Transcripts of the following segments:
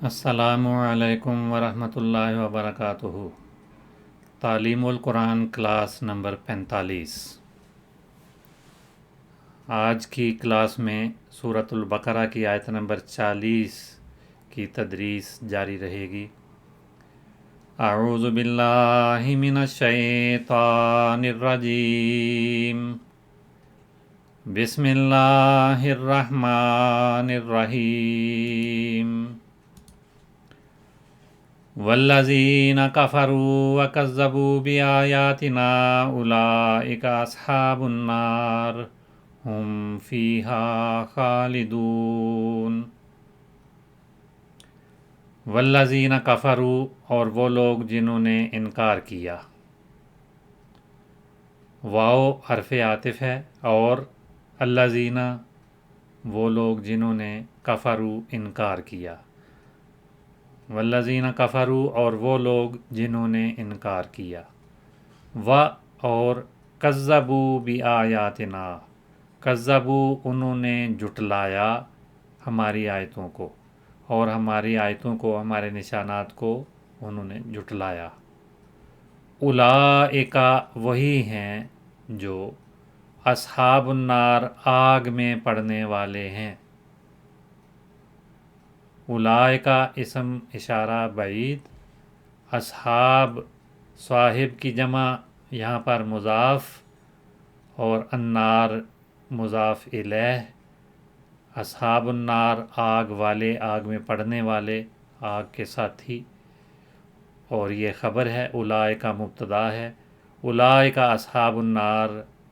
السلام علیکم ورحمۃ اللہ وبرکاتہ۔ تعلیم القرآن کلاس نمبر 45۔ آج کی کلاس میں سورۃ البقرہ کی آیت نمبر 40 کی تدریس جاری رہے گی۔ اعوذ باللہ من الشیطان الرجیم، بسم اللہ الرحمن الرحیم۔ والذین کفروا وکذبوا بآیاتنا اولئک اصحاب النار ہم فیہا خالدون۔ والذین کفروا، اور وہ لوگ جنہوں نے انکار کیا۔ واو حرف عاطف ہے، اور الذین وہ لوگ جنہوں نے کفروا انکار کیا۔ والذین کفروا، اور وہ لوگ جنہوں نے انکار کیا۔ اور کذبوا بآیاتنا، کذبوا انہوں نے جھٹلایا ہماری آیتوں کو، اور ہماری آیتوں کو، ہمارے نشانات کو انہوں نے جھٹلایا۔ اولئک وہی ہیں جو اصحاب النار آگ میں پڑنے والے ہیں۔ اولئک اسم اشارہ بعید، اصحاب صاحب کی جمع یہاں پر مضاف، اور النار مضاف الیہ۔ اصحاب النار آگ والے، آگ میں پڑنے والے، آگ کے ساتھی، اور یہ خبر ہے۔ اولئک مبتدا ہے۔ اولئک اصحاب النار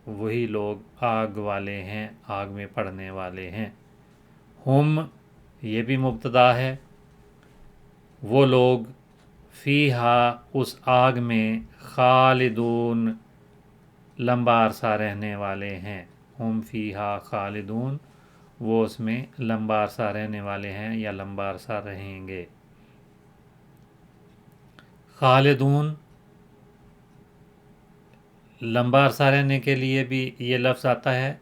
وہی لوگ آگ والے ہیں، آگ میں پڑنے والے ہیں۔ ہم یہ بھی مبتدا ہے۔ وہ لوگ فیہا اس آگ میں خالدون لمبا عرصہ رہنے والے ہیں۔ ہم فیہا خالدون، وہ اس میں لمبا عرصہ رہنے والے ہیں یا لمبا عرصہ رہیں گے۔ خالدون لمبا عرصہ رہنے کے لیے بھی یہ لفظ آتا ہے،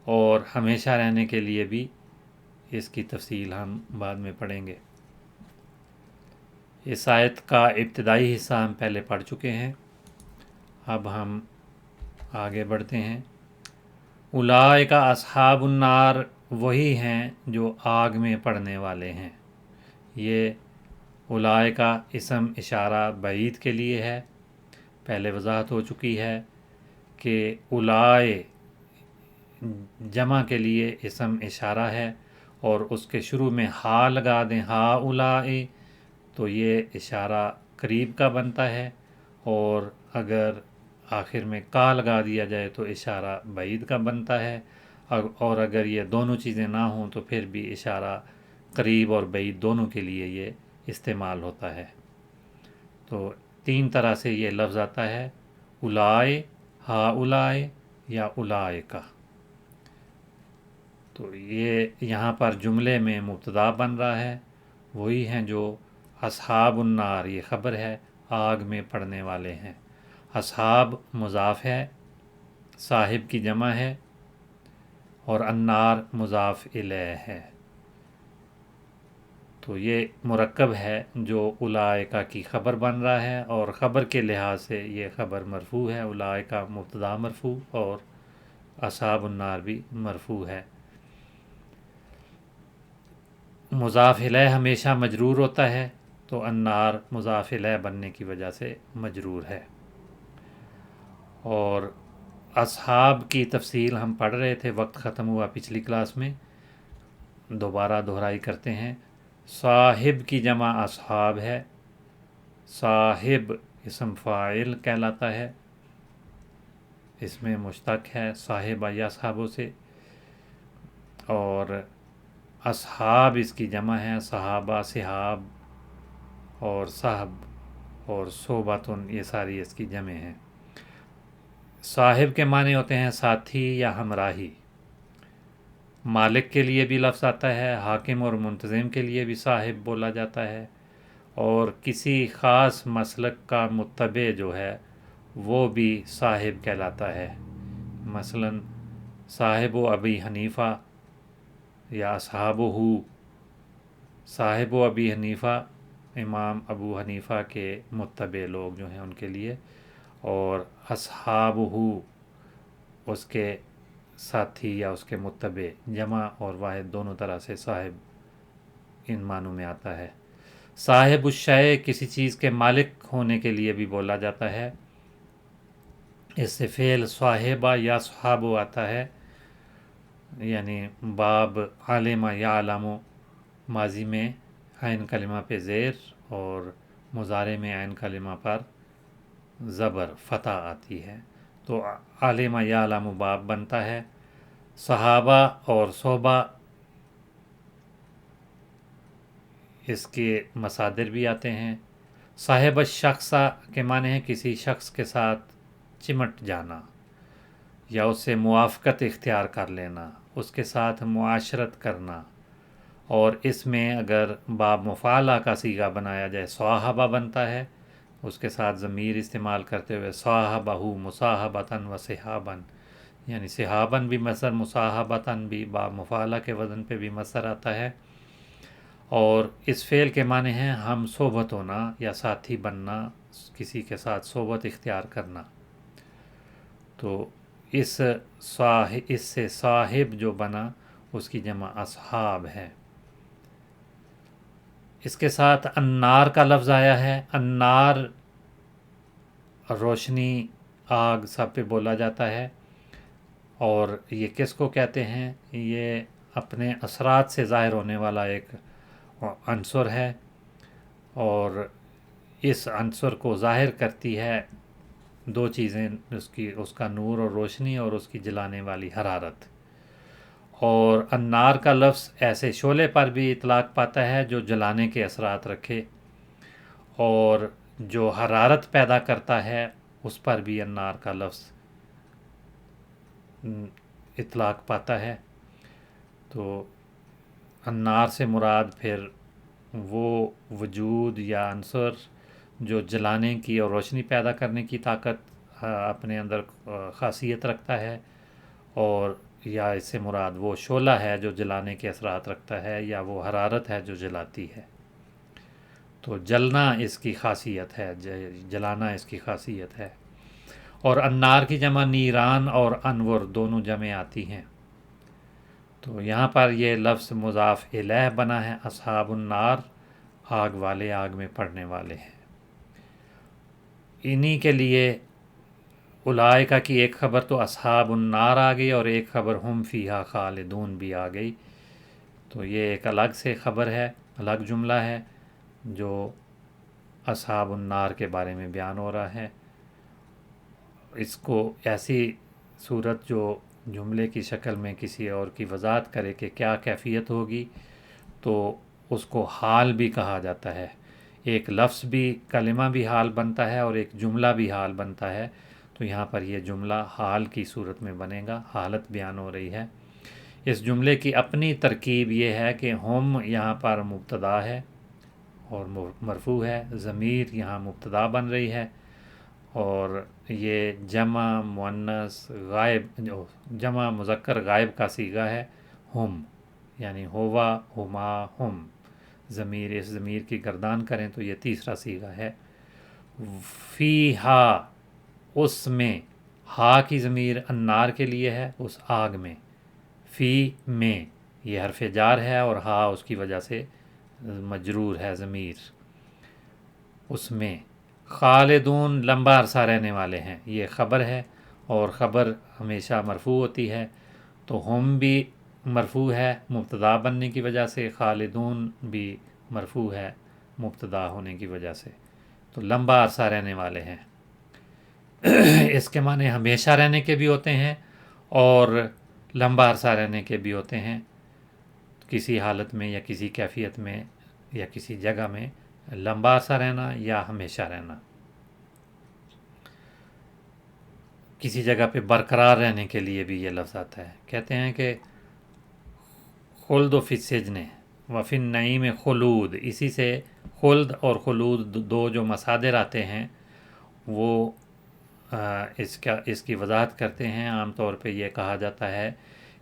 اور ہمیشہ رہنے کے لیے بھی، اس کی تفصیل ہم بعد میں پڑھیں گے۔ اس آیت کا ابتدائی حصہ ہم پہلے پڑھ چکے ہیں، اب ہم آگے بڑھتے ہیں۔ اولئک اصحاب النار وہی ہیں جو آگ میں پڑنے والے ہیں۔ یہ اولئک اسم اشارہ بعید کے لیے ہے۔ پہلے وضاحت ہو چکی ہے کہ اولائے جمع کے لیے اسم اشارہ ہے، اور اس کے شروع میں ہا لگا دیں، ہا اولائے، تو یہ اشارہ قریب کا بنتا ہے، اور اگر آخر میں کا لگا دیا جائے تو اشارہ بعید کا بنتا ہے، اور اگر یہ دونوں چیزیں نہ ہوں تو پھر بھی اشارہ قریب اور بعید دونوں کے لیے یہ استعمال ہوتا ہے۔ تو تین طرح سے یہ لفظ آتا ہے، اولائے، ہا اولائے، یا اولائکا۔ تو یہ یہاں پر جملے میں مبتدا بن رہا ہے، وہی ہیں جو اصحاب النار، یہ خبر ہے، آگ میں پڑنے والے ہیں۔ اصحاب مضاف ہے، صاحب کی جمع ہے، اور النار مضاف الیہ ہے۔ تو یہ مرکب ہے جو اولئک کی خبر بن رہا ہے، اور خبر کے لحاظ سے یہ خبر مرفوع ہے۔ اولئک مبتدا مرفوع، اور اصحاب النار بھی مرفوع ہے۔ مضاف الیہ ہمیشہ مجرور ہوتا ہے، تو النار مضاف الیہ بننے کی وجہ سے مجرور ہے۔ اور اصحاب کی تفصیل ہم پڑھ رہے تھے، وقت ختم ہوا پچھلی کلاس میں، دوبارہ دہرائی کرتے ہیں۔ صاحب کی جمع اصحاب ہے، صاحب اسم فاعل کہلاتا ہے، اس میں مشتق ہے صاحب یا اصحابوں سے، اور اصحاب اس کی جمع ہے، صحابہ، صحاب، اور صحب، اور صحبتن، یہ ساری اس کی جمع ہیں۔ صاحب کے معنی ہوتے ہیں ساتھی یا ہمراہی۔ مالک کے لیے بھی لفظ آتا ہے، حاکم اور منتظم کے لیے بھی صاحب بولا جاتا ہے، اور کسی خاص مسلک کا متبع جو ہے وہ بھی صاحب کہلاتا ہے۔ مثلا صاحب ابی حنیفہ، یا اصحابہ، صاحب و ابی حنیفہ امام ابو حنیفہ کے متبع لوگ جو ہیں ان کے لیے، اور اصحابہ اس کے ساتھی یا اس کے متبع، جمع اور واحد دونوں طرح سے صاحب ان معنوں میں آتا ہے۔ صاحب الشیء کسی چیز کے مالک ہونے کے لیے بھی بولا جاتا ہے، اس سے فعل صاحبہ یا صحابہ آتا ہے، یعنی باب عالمہ یا علامہ، ماضی میں عین کلمہ پہ زیر اور مضارع میں عین کلمہ پر زبر فتح آتی ہے، تو عالمہ یا علامہ باب بنتا ہے۔ صحابہ اور صحبہ اس کے مصادر بھی آتے ہیں۔ صاحب الشخص کے معنی ہیں کسی شخص کے ساتھ چمٹ جانا یا اس سے موافقت اختیار کر لینا، اس کے ساتھ معاشرت کرنا، اور اس میں اگر باب مفعلہ کا صیغہ بنایا جائے صاحبہ بنتا ہے، اس کے ساتھ ضمیر استعمال کرتے ہوئے صاحبہ مصاحبتاً و صحاباً، یعنی صحاباً بھی مصدر، مصاحبتاً بھی باب مفعلہ کے وزن پہ بھی مصدر آتا ہے، اور اس فعل کے معنی ہیں ہم صحبت ہونا یا ساتھی بننا، کسی کے ساتھ صحبت اختیار کرنا۔ تو اس سے صاحب جو بنا اس کی جمع اصحاب ہے۔ اس کے ساتھ النار کا لفظ آیا ہے۔ النار روشنی، آگ سب پہ بولا جاتا ہے، اور یہ کس کو کہتے ہیں؟ یہ اپنے اثرات سے ظاہر ہونے والا ایک عنصر ہے، اور اس عنصر کو ظاہر کرتی ہے دو چیزیں، اس کا نور اور روشنی، اور اس کی جلانے والی حرارت۔ اور النار کا لفظ ایسے شعلے پر بھی اطلاق پاتا ہے جو جلانے کے اثرات رکھے، اور جو حرارت پیدا کرتا ہے اس پر بھی النار کا لفظ اطلاق پاتا ہے۔ تو النار سے مراد پھر وہ وجود یا عنصر جو جلانے کی اور روشنی پیدا کرنے کی طاقت اپنے اندر خاصیت رکھتا ہے، اور یا اس سے مراد وہ شعلہ ہے جو جلانے کے اثرات رکھتا ہے، یا وہ حرارت ہے جو جلاتی ہے۔ تو جلنا اس کی خاصیت ہے، جلانا اس کی خاصیت ہے۔ اور النار کی جمع نیران اور انور دونوں جمع آتی ہیں۔ تو یہاں پر یہ لفظ مضاف الیہ بنا ہے، اصحاب النار آگ والے، آگ میں پڑنے والے ہیں۔ انہی کے لیے اولئک کی ایک خبر تو اصحاب النار آ گئی، اور ایک خبر ہم فیہا خالدون بھی آ گئی۔ تو یہ ایک الگ سے خبر ہے، الگ جملہ ہے جو اصحاب النار کے بارے میں بیان ہو رہا ہے۔ اس کو ایسی صورت جو جملے کی شکل میں کسی اور کی وضاحت کرے کہ کیا کیفیت ہوگی، تو اس کو حال بھی کہا جاتا ہے۔ ایک لفظ بھی، کلمہ بھی حال بنتا ہے، اور ایک جملہ بھی حال بنتا ہے۔ تو یہاں پر یہ جملہ حال کی صورت میں بنے گا، حالت بیان ہو رہی ہے۔ اس جملے کی اپنی ترکیب یہ ہے کہ ہم یہاں پر مبتدا ہے اور مرفوع ہے، ضمیر یہاں مبتدا بن رہی ہے، اور یہ جمع مؤنث غائب، جمع مذکر غائب کا صیغہ ہے ہم، یعنی ہوا، ہما، ہم۔ ضمیر، اس ضمیر کی گردان کریں تو یہ تیسرا صیغہ ہے۔ فیہا، اس میں، ہا کی ضمیر النار کے لیے ہے، اس آگ میں۔ فی میں، یہ حرف جار ہے، اور ہا اس کی وجہ سے مجرور ہے ضمیر، اس میں۔ خالدون لمبا عرصہ رہنے والے ہیں، یہ خبر ہے، اور خبر ہمیشہ مرفوع ہوتی ہے، تو ہم بھی مرفوع ہے مبتدا بننے کی وجہ سے، خالدون بھی مرفوع ہے مبتدا ہونے کی وجہ سے، تو لمبا عرصہ رہنے والے ہیں۔ اس کے معنی ہمیشہ رہنے کے بھی ہوتے ہیں اور لمبا عرصہ رہنے کے بھی ہوتے ہیں، کسی حالت میں یا کسی کیفیت میں یا کسی جگہ میں لمبا عرصہ رہنا یا ہمیشہ رہنا۔ کسی جگہ پہ برقرار رہنے کے لیے بھی یہ لفظ آتا ہے۔ کہتے ہیں کہ خلد فی السجن وفی النعیم خلود، اسی سے خلد اور خلود دو جو مصادر آتے ہیں وہ اس کی وضاحت کرتے ہیں۔ عام طور پہ یہ کہا جاتا ہے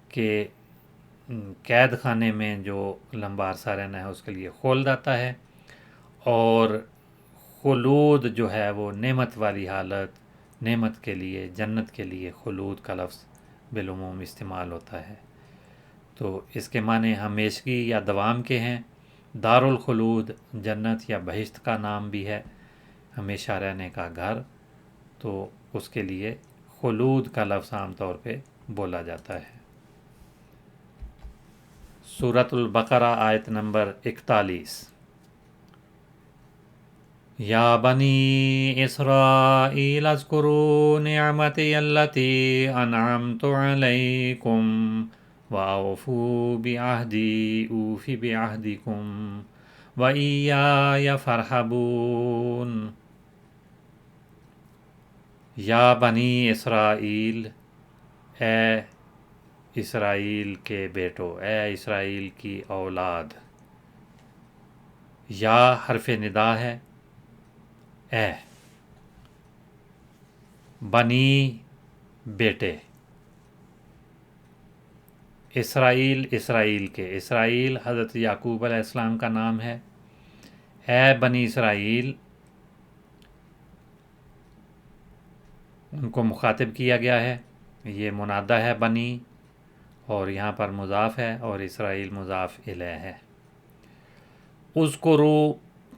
کہ قید خانے میں جو لمبا عرصہ رہنا ہے اس کے لیے خلد آتا ہے، اور خلود جو ہے وہ نعمت والی حالت، نعمت کے لیے، جنت کے لیے خلود کا لفظ بالعموم استعمال ہوتا ہے۔ تو اس کے معنی ہمیشگی یا دوام کے ہیں۔ دار الخلود جنت یا بہشت کا نام بھی ہے، ہمیشہ رہنے کا گھر، تو اس کے لیے خلود کا لفظ عام طور پہ بولا جاتا ہے۔ سورۃ البقرہ آیت نمبر 41۔ یا بنی اسرائیل اذکروا نعمتی التی انعمت علیکم واوفوا بعہدی اوف بعہدکم وایای فارہبون۔ یا بنی اسرائیل، اے اسرائیل کے بیٹو، اے اسرائیل کی اولاد۔ یا حرف ندا ہے، اے بنی بیٹے، اسرائیل اسرائیل کے، اسرائیل حضرت یعقوب علیہ السلام کا نام ہے۔ اے بنی اسرائیل، ان کو مخاطب کیا گیا ہے، یہ منادہ ہے بنی، اور یہاں پر مضاف ہے، اور اسرائیل مضاف الیہ ہے۔ اذکروا،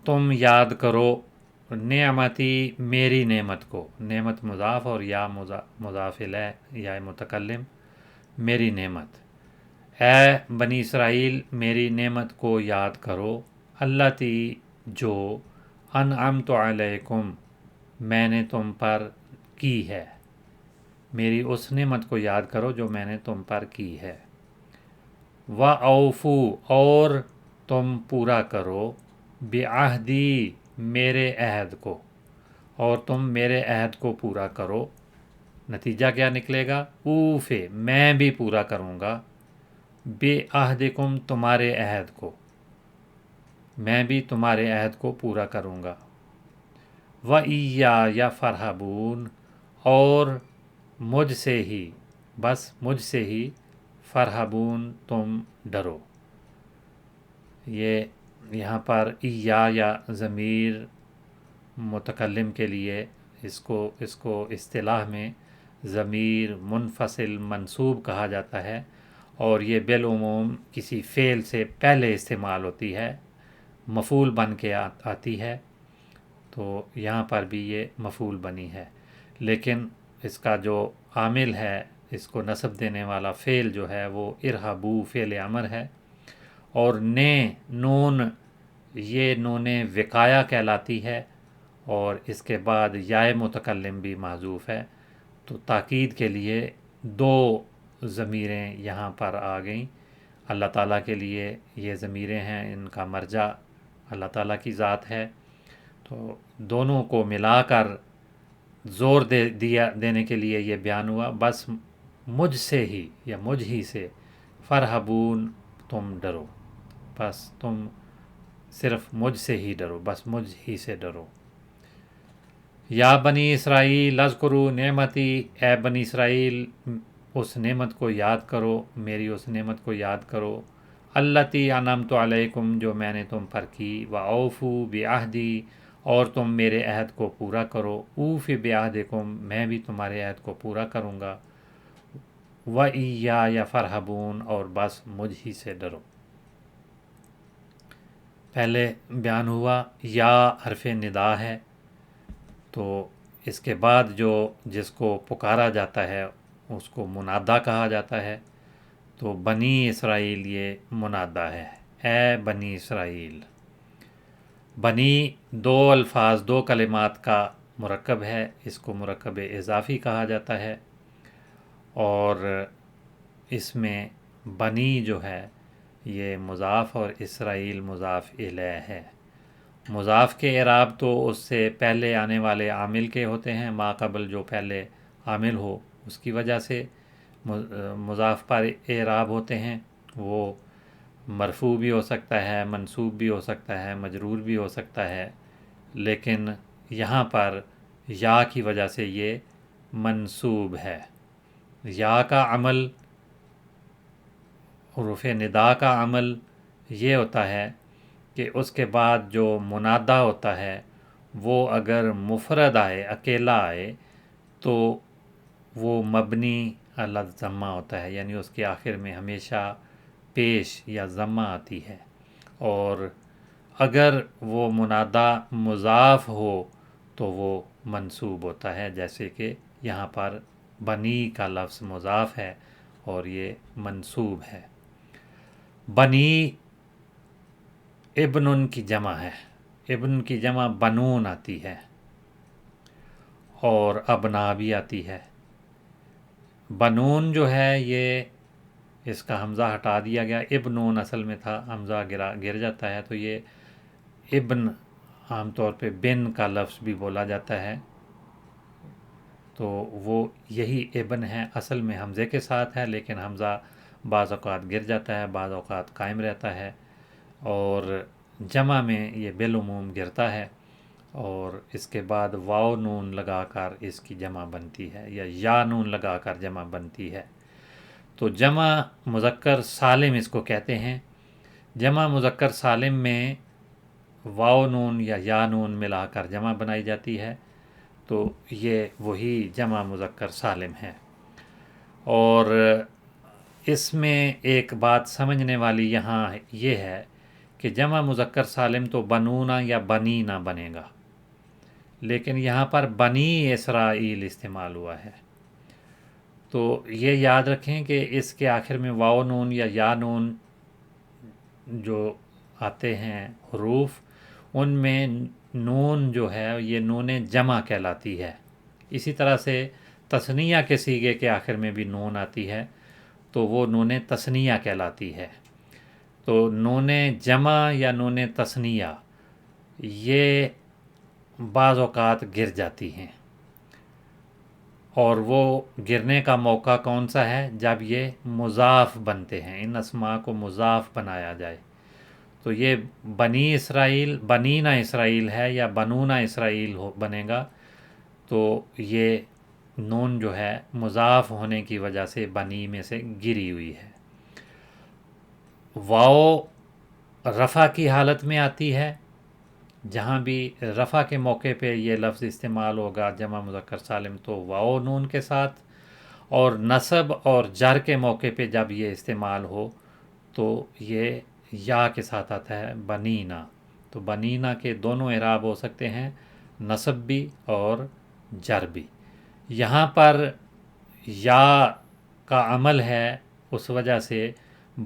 تم یاد کرو، نعمتی، میری نعمت کو، نعمت مضاف اور یا مضاف الیہ یا متکلم، میری نعمت۔ اے بنی اسرائیل، میری نعمت کو یاد کرو، التی، جو، انعمت علیکم، میں نے تم پر کی ہے، میری اس نعمت کو یاد کرو جو میں نے تم پر کی ہے۔ وَأَوْفُوا، اور تم پورا کرو، بعہدی، میرے عہد کو، اور تم میرے عہد کو پورا کرو۔ نتیجہ کیا نکلے گا؟ اوف، میں بھی پورا کروں گا، بعہدکم، تمہارے عہد کو، میں بھی تمہارے عہد کو پورا کروں گا۔ وَإِيَّایَ فَارْہَبُونَ، اور مجھ سے ہی، بس مجھ سے ہی، فارہبون، تم ڈرو۔ یہ یہاں پر یا ضمیر متکلم کے لیے اس کو اصطلاح میں ضمیر منفصل منصوب کہا جاتا ہے، اور یہ بالعموم کسی فعل سے پہلے استعمال ہوتی ہے، مفعول بن کے آتی ہے، تو یہاں پر بھی یہ مفعول بنی ہے، لیکن اس کا جو عامل ہے، اس کو نصب دینے والا فعل جو ہے وہ ارہبو فعل امر ہے، اور نون، یہ نون وقایا کہلاتی ہے، اور اس کے بعد یائے متکلم بھی محذوف ہے، تو تاکید کے لیے دو ضمیریں یہاں پر آ گئیں۔ اللہ تعالیٰ کے لیے یہ ضمیریں ہیں، ان کا مرجع اللہ تعالیٰ کی ذات ہے، تو دونوں کو ملا کر زور دینے کے لیے یہ بیان ہوا، بس مجھ سے ہی یا مجھ ہی سے، فرحبون، تم ڈرو، بس تم صرف مجھ سے ہی ڈرو، بس مجھ ہی سے ڈرو۔ یا بنی اسرائیل اذکروا نعمتی، اے بنی اسرائیل، اس نعمت کو یاد کرو، میری اس نعمت کو یاد کرو، التی انعمت علیکم، جو میں نے تم پر کی، واوفوا بعہدی، اور تم میرے عہد کو پورا کرو، اوف بعہدکم، میں بھی تمہارے عہد کو پورا کروں گا، وایای فارہبون، اور بس مجھ ہی سے ڈرو۔ پہلے بیان ہوا یا حرف ندا ہے، تو اس کے بعد جس کو پکارا جاتا ہے اس کو منادہ کہا جاتا ہے، تو بنی اسرائیل یہ منادہ ہے، اے بنی اسرائیل۔ بنی دو الفاظ، دو کلمات کا مرکب ہے، اس کو مرکب اضافی کہا جاتا ہے، اور اس میں بنی جو ہے یہ مضاف اور اسرائیل مضاف الیہ ہے۔ مضاف کے اعراب تو اس سے پہلے آنے والے عامل کے ہوتے ہیں، ما قبل جو پہلے عامل ہو اس کی وجہ سے مضاف پر اعراب ہوتے ہیں، وہ مرفوع بھی ہو سکتا ہے، منصوب بھی ہو سکتا ہے، مجرور بھی ہو سکتا ہے، لیکن یہاں پر یا کی وجہ سے یہ منصوب ہے۔ یا کا عمل حروف ندا کا عمل یہ ہوتا ہے کہ اس کے بعد جو منادہ ہوتا ہے وہ اگر مفرد آئے، اکیلا آئے، تو وہ مبنی علی الضمہ ہوتا ہے، یعنی اس کے آخر میں ہمیشہ پیش یا ضمہ آتی ہے۔ اور اگر وہ منادہ مضاف ہو تو وہ منصوب ہوتا ہے، جیسے کہ یہاں پر بنی کا لفظ مضاف ہے اور یہ منصوب ہے۔ بنی ابن کی جمع ہے، ابن کی جمع بنون آتی ہے اور ابنا بھی آتی ہے۔ بنون جو ہے یہ اس کا حمزہ ہٹا دیا گیا، ابنون اصل میں تھا، حمزہ گر جاتا ہے تو یہ ابن عام طور پہ بن کا لفظ بھی بولا جاتا ہے، تو وہ یہی ابن ہے، اصل میں حمزے کے ساتھ ہے لیکن حمزہ بعض اوقات گر جاتا ہے، بعض اوقات قائم رہتا ہے، اور جمع میں یہ بالعموم گرتا ہے، اور اس کے بعد واو نون لگا کر اس کی جمع بنتی ہے، یا نون لگا کر جمع بنتی ہے۔ تو جمع مذکر سالم اس کو کہتے ہیں۔ جمع مذکر سالم میں واو نون یا نون ملا کر جمع بنائی جاتی ہے، تو یہ وہی جمع مذکر سالم ہے۔ اور اس میں ایک بات سمجھنے والی یہاں یہ ہے کہ جمع مذکر سالم تو بنونا یا بنینا بنے گا، لیکن یہاں پر بنی اسرائیل استعمال ہوا ہے، تو یہ یاد رکھیں کہ اس کے آخر میں واو نون یا نون جو آتے ہیں حروف، ان میں نون جو ہے یہ نون جمع کہلاتی ہے۔ اسی طرح سے تثنیہ کے صیغے کے آخر میں بھی نون آتی ہے تو وہ نون تثنیہ کہلاتی ہے۔ تو نون جمع یا نون تثنیہ یہ بعض اوقات گر جاتی ہیں، اور وہ گرنے کا موقع کون سا ہے؟ جب یہ مضاف بنتے ہیں، ان اسماء کو مضاف بنایا جائے۔ تو یہ بنی اسرائیل، بنینا اسرائیل ہے یا بنونا اسرائیل بنے گا، تو یہ نون جو ہے مضاف ہونے کی وجہ سے بنی میں سے گری ہوئی ہے۔ واو رفع کی حالت میں آتی ہے، جہاں بھی رفع کے موقع پہ یہ لفظ استعمال ہوگا جمع مذکر سالم تو واو نون کے ساتھ، اور نصب اور جر کے موقع پہ جب یہ استعمال ہو تو یہ یا کے ساتھ آتا ہے بنینا۔ تو بنینا کے دونوں اعراب ہو سکتے ہیں، نصب بھی اور جر بھی۔ یہاں پر یا کا عمل ہے، اس وجہ سے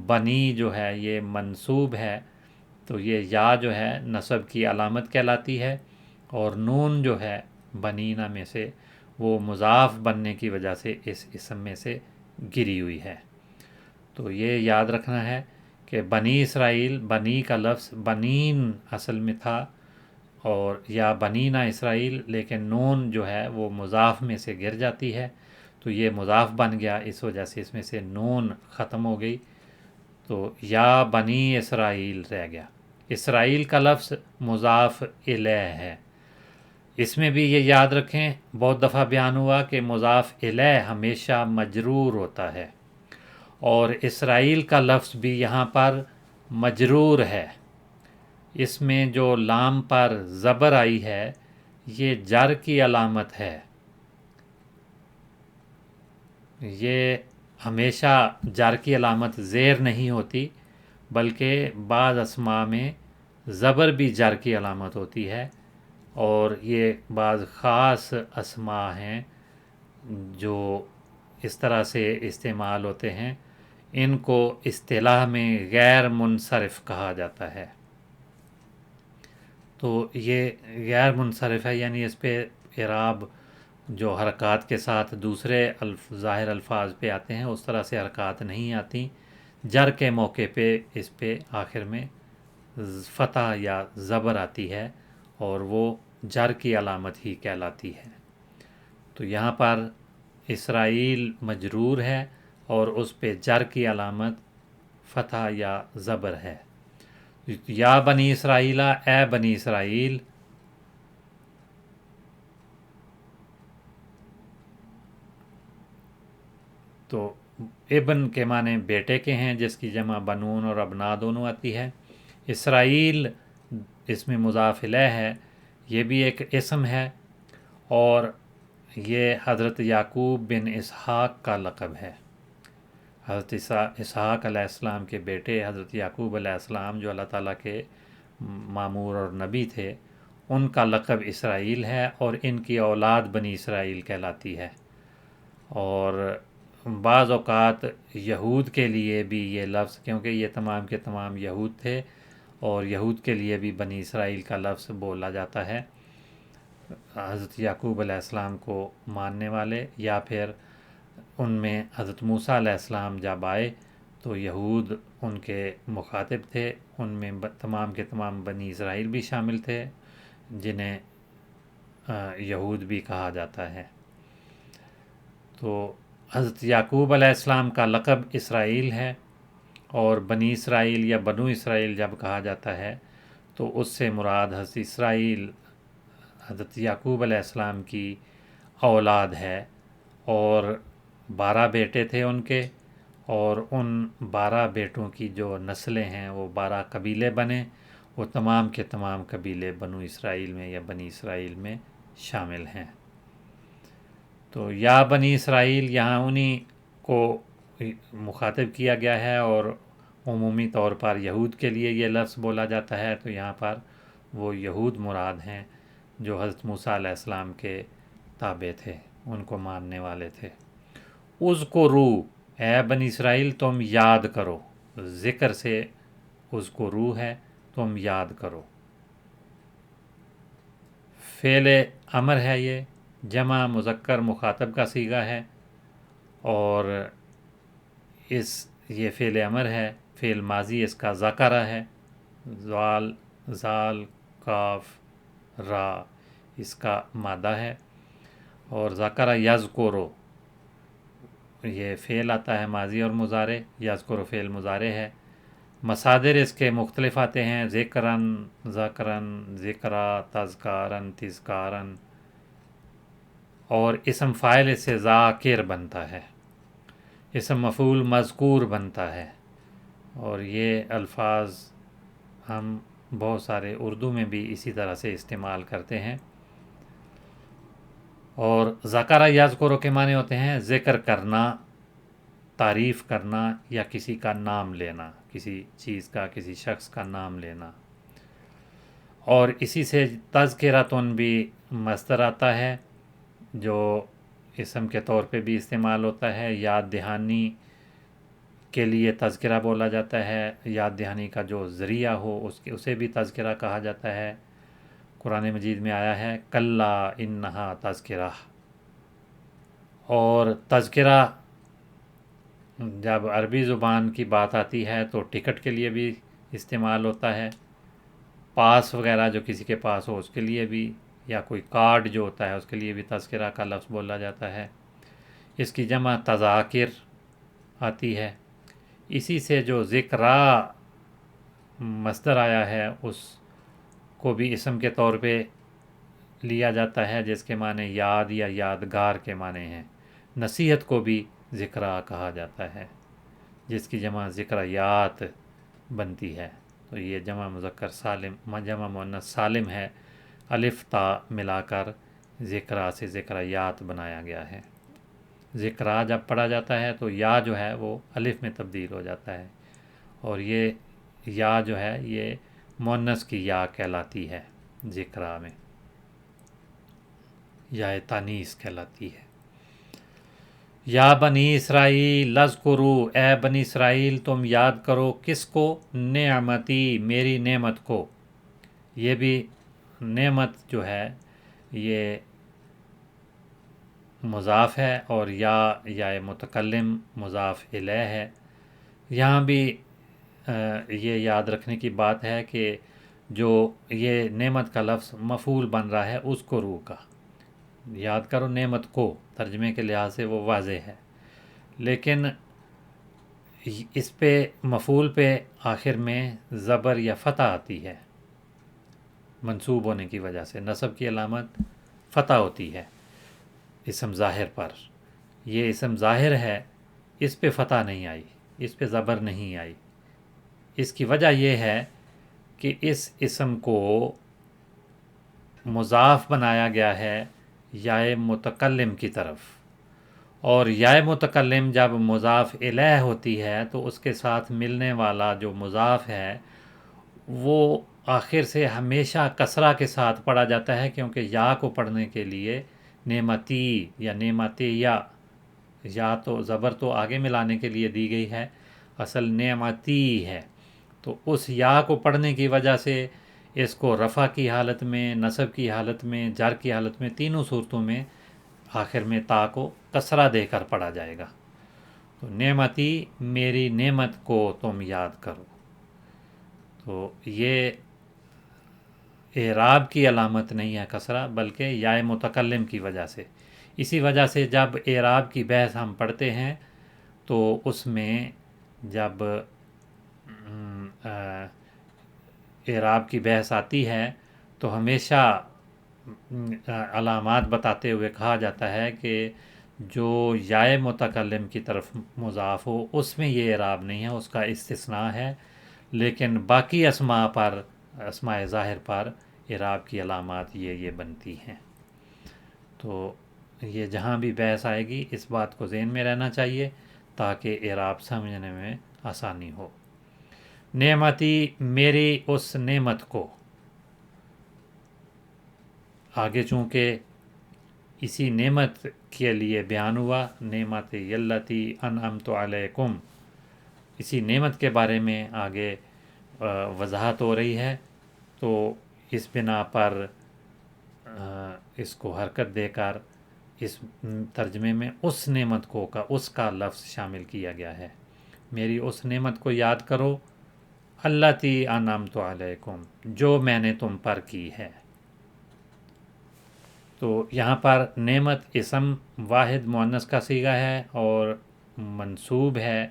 بنی جو ہے یہ منصوب ہے، تو یہ یا جو ہے نصب کی علامت کہلاتی ہے، اور نون جو ہے بنینا میں سے وہ مضاف بننے کی وجہ سے اس اسم میں سے گری ہوئی ہے۔ تو یہ یاد رکھنا ہے کہ بنی اسرائیل، بنی کا لفظ بنین اصل میں تھا، اور یا بنینا اسرائیل، لیکن نون جو ہے وہ مضاف میں سے گر جاتی ہے تو یہ مضاف بن گیا، اس وجہ سے اس میں سے نون ختم ہو گئی، تو یا بنی اسرائیل رہ گیا۔ اسرائیل کا لفظ مضاف الیہ ہے، اس میں بھی یہ یاد رکھیں، بہت دفعہ بیان ہوا کہ مضاف الیہ ہمیشہ مجرور ہوتا ہے، اور اسرائیل کا لفظ بھی یہاں پر مجرور ہے۔ اس میں جو لام پر زبر آئی ہے یہ جر کی علامت ہے، یہ ہمیشہ جر کی علامت زیر نہیں ہوتی، بلکہ بعض اسماء میں زبر بھی جر کی علامت ہوتی ہے، اور یہ بعض خاص اسماء ہیں جو اس طرح سے استعمال ہوتے ہیں، ان کو اصطلاح میں غیر منصرف کہا جاتا ہے۔ تو یہ غیر منصرف ہے، یعنی اس پہ اعراب جو حرکات کے ساتھ دوسرے ظاہر الفاظ پہ آتے ہیں اس طرح سے حرکات نہیں آتی، جر کے موقع پہ اس پہ آخر میں فتح یا زبر آتی ہے، اور وہ جر کی علامت ہی کہلاتی ہے۔ تو یہاں پر اسرائیل مجرور ہے اور اس پہ جر کی علامت فتح یا زبر ہے۔ یا بنی اسرائیل، اے بنی اسرائیل، تو ابن کے معنی بیٹے کے ہیں، جس کی جمع بنون اور ابنا دونوں آتی ہے۔ اسرائیل اس میں مضاف الیہ ہے، یہ بھی ایک اسم ہے، اور یہ حضرت یعقوب بن اسحاق کا لقب ہے۔ حضرت اسحاق علیہ السلام کے بیٹے حضرت یعقوب علیہ السلام جو اللہ تعالیٰ کے مامور اور نبی تھے، ان کا لقب اسرائیل ہے، اور ان کی اولاد بنی اسرائیل کہلاتی ہے۔ اور بعض اوقات یہود کے لیے بھی یہ لفظ، کیونکہ یہ تمام کے تمام یہود تھے، اور یہود کے لیے بھی بنی اسرائیل کا لفظ بولا جاتا ہے، حضرت یعقوب علیہ السلام کو ماننے والے، یا پھر ان میں حضرت موسیٰ علیہ السلام جب آئے تو یہود ان کے مخاطب تھے، ان میں تمام کے تمام بنی اسرائیل بھی شامل تھے، جنہیں یہود بھی کہا جاتا ہے۔ تو حضرت یعقوب علیہ السلام کا لقب اسرائیل ہے، اور بنی اسرائیل یا بنو اسرائیل جب کہا جاتا ہے تو اس سے مراد حضرت اسرائیل حضرت یعقوب علیہ السلام کی اولاد ہے، اور 12 بیٹے تھے ان کے، اور ان 12 بیٹوں کی جو نسلیں ہیں وہ 12 قبیلے بنے، وہ تمام کے تمام قبیلے بنو اسرائیل میں یا بنی اسرائیل میں شامل ہیں۔ تو یا بنی اسرائیل یہاں انہی کو مخاطب کیا گیا ہے، اور عمومی طور پر یہود کے لیے یہ لفظ بولا جاتا ہے، تو یہاں پر وہ یہود مراد ہیں جو حضرت موسیٰ علیہ السلام کے تابع تھے، ان کو ماننے والے تھے۔ اذکروا، اے بنی اسرائیل تم یاد کرو، ذکر سے اذکروا ہے، تم یاد کرو۔ فعل امر ہے، یہ جمع مذکر مخاطب کا صیغہ ہے، اور یہ فعل امر ہے، فعل ماضی اس کا ذکرہ ہے، زال کاف را اس کا مادہ ہے، اور ذکرہ یذکرو یہ فعل آتا ہے ماضی اور مضارع، یذکرو فعل مضارع ہے۔ مصادر اس کے مختلف آتے ہیں، ذکرن، ذکرن، ذکرا، تذکارن، تذکارن، اور اسم فاعل اس سے ذاکر بنتا ہے، اسم مفعول مذکور بنتا ہے، اور یہ الفاظ ہم بہت سارے اردو میں بھی اسی طرح سے استعمال کرتے ہیں۔ اور ذکر یذکر کے معنی ہوتے ہیں ذکر کرنا، تعریف کرنا، یا کسی کا نام لینا، کسی چیز کا، کسی شخص کا نام لینا۔ اور اسی سے تذکرتن بھی مصدر آتا ہے، جو اسم کے طور پہ بھی استعمال ہوتا ہے، یاد دہانی کے لیے تذکرہ بولا جاتا ہے، یاد دہانی کا جو ذریعہ ہو اسے بھی تذکرہ کہا جاتا ہے۔ قرآن مجید میں آیا ہے کلا انہا تذکرہ، اور تذکرہ جب عربی زبان کی بات آتی ہے تو ٹکٹ کے لیے بھی استعمال ہوتا ہے، پاس وغیرہ جو کسی کے پاس ہو اس کے لیے بھی، یا کوئی کارڈ جو ہوتا ہے اس کے لیے بھی تذکرہ کا لفظ بولا جاتا ہے۔ اس کی جمع تذاکر آتی ہے۔ اسی سے جو ذکرا مصدر آیا ہے اس کو بھی اسم کے طور پہ لیا جاتا ہے، جس کے معنی یاد یا یادگار کے معنی ہیں۔ نصیحت کو بھی ذکرا کہا جاتا ہے، جس کی جمع ذکریات بنتی ہے۔ تو یہ جمع مذکر سالم، جمع مؤنث سالم ہے، الف تا ملا کر ذکرا سے ذکریات بنایا گیا ہے۔ ذکرا جب پڑھا جاتا ہے تو یا جو ہے وہ الف میں تبدیل ہو جاتا ہے، اور یہ یا جو ہے یہ مؤنث کی یا کہلاتی ہے، ذکرا میں یا تانیث کہلاتی ہے۔ یا بنی اسرائیل اذکروا، اے بنی اسرائیل تم یاد کرو، کس کو؟ نعمتی، میری نعمت کو۔ یہ بھی نعمت جو ہے یہ مضاف ہے، اور یا متکلم مضاف الیہ ہے۔ یہاں بھی یہ یاد رکھنے کی بات ہے کہ جو یہ نعمت کا لفظ مفعول بن رہا ہے اذکروا کا، یاد کرو نعمت کو، ترجمے کے لحاظ سے وہ واضح ہے، لیکن اس پہ مفعول پہ آخر میں زبر یا فتح آتی ہے، منصوب ہونے کی وجہ سے نصب کی علامت فتح ہوتی ہے اسم ظاہر پر۔ یہ اسم ظاہر ہے اس پہ فتح نہیں آئی، اس پہ زبر نہیں آئی۔ اس کی وجہ یہ ہے کہ اس اسم کو مضاف بنایا گیا ہے یائے متکلم کی طرف، اور یائے متکلم جب مضاف الیہ ہوتی ہے تو اس کے ساتھ ملنے والا جو مضاف ہے وہ آخر سے ہمیشہ کسرہ کے ساتھ پڑھا جاتا ہے، کیونکہ یا کو پڑھنے کے لیے نعمتی یا نعمتی یا تو زبر تو آگے ملانے کے لیے دی گئی ہے، اصل نعمتی ہے، تو اس یا کو پڑھنے کی وجہ سے اس کو رفع کی حالت میں، نصب کی حالت میں، جر کی حالت میں، تینوں صورتوں میں آخر میں تا کو کسرہ دے کر پڑھا جائے گا۔ تو نعمتی، میری نعمت کو تم یاد کرو، تو یہ اعراب کی علامت نہیں ہے کسرہ، بلکہ یائے متکلم کی وجہ سے۔ اسی وجہ سے جب اعراب کی بحث ہم پڑھتے ہیں تو اس میں جب اعراب کی بحث آتی ہے تو ہمیشہ علامات بتاتے ہوئے کہا جاتا ہے کہ جو یائے متکلم کی طرف مضاف ہو اس میں یہ اعراب نہیں ہے، اس کا استثناء ہے، لیکن باقی اسماء پر، اسماء ظاہر پر اعراب کی علامات یہ بنتی ہیں۔ تو یہ جہاں بھی بحث آئے گی اس بات کو ذہن میں رہنا چاہیے تاکہ اعراب سمجھنے میں آسانی ہو۔ نعمتی، میری اس نعمت کو، آگے چونکہ اسی نعمت کے لیے بیان ہوا، نعمت یلتی انعمت علیکم، اسی نعمت کے بارے میں آگے وضاحت ہو رہی ہے، تو اس بنا پر اس کو حرکت دے کر اس ترجمے میں اس نعمت کو اس کا لفظ شامل کیا گیا ہے۔ میری اس نعمت کو یاد کرو، التی انعمت علیکم، جو میں نے تم پر کی ہے۔ تو یہاں پر نعمت اسم واحد مؤنث کا صیغہ ہے اور منصوب ہے،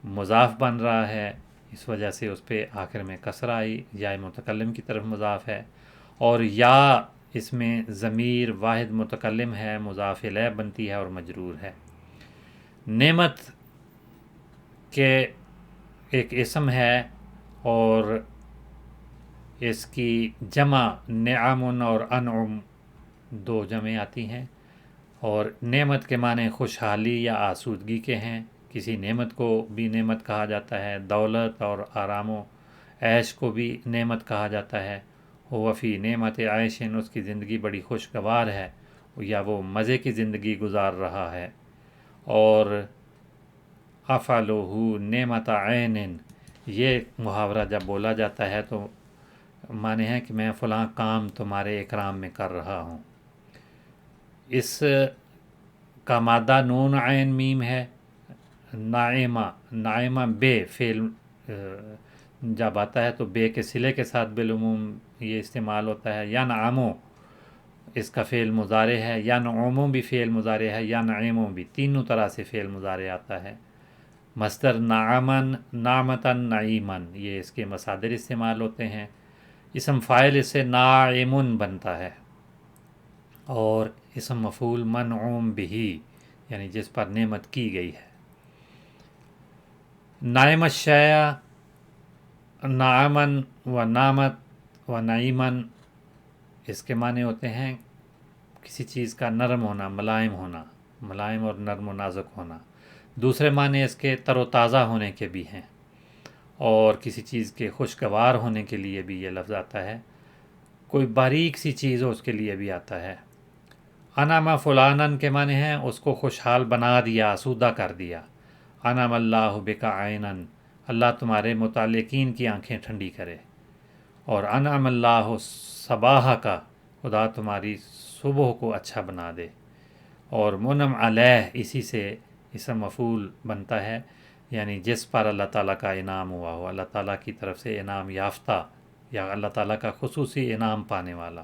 مضاف بن رہا ہے، اس وجہ سے اس پہ آخر میں کسرہ آئی، یا متکلم کی طرف مضاف ہے، اور یا اس میں ضمیر واحد متکلم ہے، مضاف الیہ بنتی ہے اور مجرور ہے۔ نعمت کے ایک اسم ہے اور اس کی جمع نعم اور انعم دو جمع آتی ہیں، اور نعمت کے معنی خوشحالی یا آسودگی کے ہیں، کسی نعمت کو بھی نعمت کہا جاتا ہے، دولت اور آرام و عیش کو بھی نعمت کہا جاتا ہے۔ وفی نعمت عیشن، اس کی زندگی بڑی خوشگوار ہے یا وہ مزے کی زندگی گزار رہا ہے۔ اور افعلہ نعمت عین، یہ محاورہ جب بولا جاتا ہے تو معنی ہے کہ میں فلاں کام تمہارے اکرام میں کر رہا ہوں۔ اس کا مادہ نون عین میم ہے۔ نائمہ بے فعل جب آتا ہے تو بے کے صلے کے ساتھ بالعموم یہ استعمال ہوتا ہے۔ یا نعمو اس کا فعل مضارع ہے، یا نعمو بھی فعل مضارع ہے، یا نعیمو بھی، تینوں طرح سے فعل مضارع آتا ہے۔ مصدر نعمن، نعمتن، نعیمن، یہ اس کے مصادر استعمال ہوتے ہیں۔ اسم فاعل اس سے ناعمن بنتا ہے، اور اسم مفعول منعوم بہ، یعنی جس پر نعمت کی گئی ہے۔ نعم الشیء، نعمن و نعمت و نعیمن، اس کے معنی ہوتے ہیں کسی چیز کا نرم ہونا، ملائم ہونا، ملائم اور نرم و نازک ہونا۔ دوسرے معنی اس کے تر و تازہ ہونے کے بھی ہیں، اور کسی چیز کے خوشگوار ہونے کے لیے بھی یہ لفظ آتا ہے، کوئی باریک سی چیز ہو اس کے لیے بھی آتا ہے۔ انعم فلانن کے معنی ہیں اس کو خوشحال بنا دیا، آسودہ کر دیا۔ انعم اللہ بک عینن، اللہ تمہارے متعلقین کی آنکھیں ٹھنڈی کرے۔ اور انعم اللہ صباح کا، خدا تمہاری صبح کو اچھا بنا دے۔ اور منعم علیہ اسی سے اسم مفعول بنتا ہے، یعنی جس پر اللہ تعالیٰ کا انعام ہوا ہو، اللہ تعالیٰ کی طرف سے انعام یافتہ یا اللہ تعالیٰ کا خصوصی انعام پانے والا۔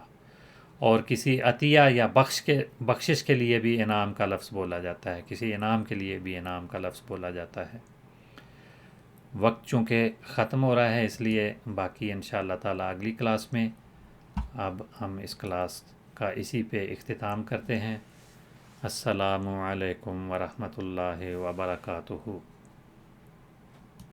اور کسی عطیہ یا بخشش کے لیے بھی انعام کا لفظ بولا جاتا ہے، کسی انعام کے لیے بھی انعام کا لفظ بولا جاتا ہے۔ وقت چونکہ ختم ہو رہا ہے اس لیے باقی انشاءاللہ تعالیٰ اگلی کلاس میں، اب ہم اس کلاس کا اسی پہ اختتام کرتے ہیں۔ السلام علیکم ورحمۃ اللہ وبرکاتہ۔